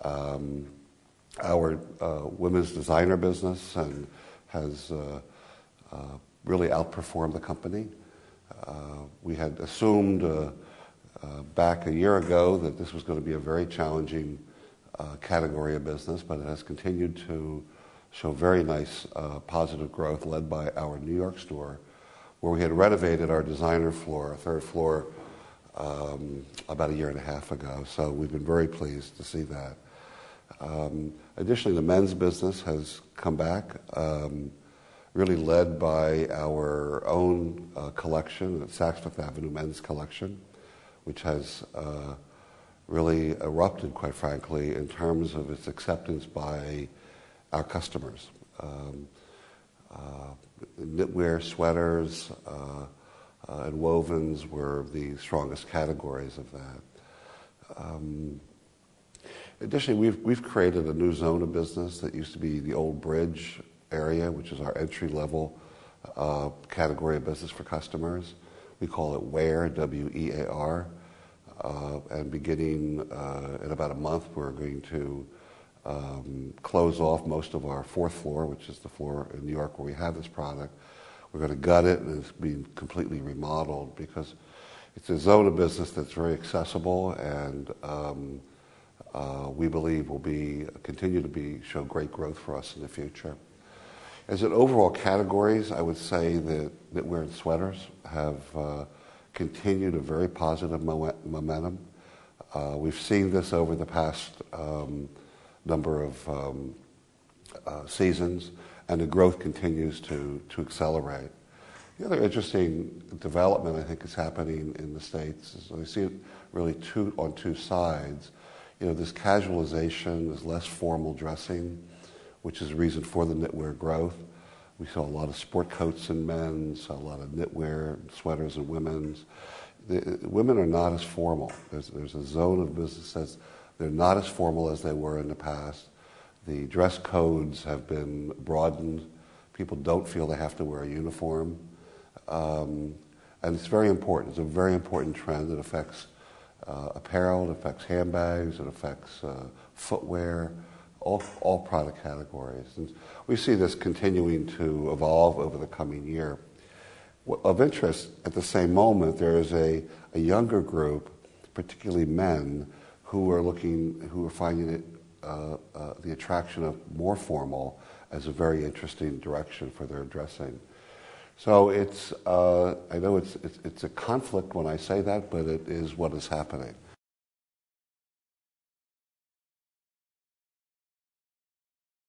Our women's designer business has really outperformed the company. We had assumed back a year ago that this was going to be a very challenging category of business, but it has continued to show very nice positive growth led by our New York store, where we had renovated our designer floor, our third floor, about a year and a half ago. So we've been very pleased to see that. Additionally, the men's business has come back, really led by our own collection, the Saks Fifth Avenue Men's Collection, which has really erupted, quite frankly, in terms of its acceptance by our customers. Knitwear, sweaters, and wovens were the strongest categories of that. Additionally, we've created a new zone of business that used to be the Old Bridge area, which is our entry-level category of business for customers. We call it WEAR, W-E-A-R. And beginning in about a month, we're going to close off most of our fourth floor, which is the floor in New York where we have this product. We're going to gut it, and it's being completely remodeled because it's a zone of business that's very accessible and we believe will continue to show great growth for us in the future. As in overall categories, I would say that knitwear and sweaters have continued a very positive momentum. We've seen this over the past number of seasons, and the growth continues to accelerate. The other interesting development I think is happening in the States is I see it really on two sides. You know, this casualization, this less formal dressing, which is a reason for the knitwear growth. We saw a lot of sport coats in men's, a lot of knitwear, sweaters in women's. Women are not as formal. There's a zone of business that's they're not as formal as they were in the past. The dress codes have been broadened. People don't feel they have to wear a uniform. And it's very important. It's a very important trend that affects apparel, it affects handbags, it affects footwear, all product categories. And we see this continuing to evolve over the coming year. Of interest, at the same moment, there is a younger group, particularly men, who are finding it the attraction of more formal as a very interesting direction for their dressing. So I know it's a conflict when I say that, but it is what is happening.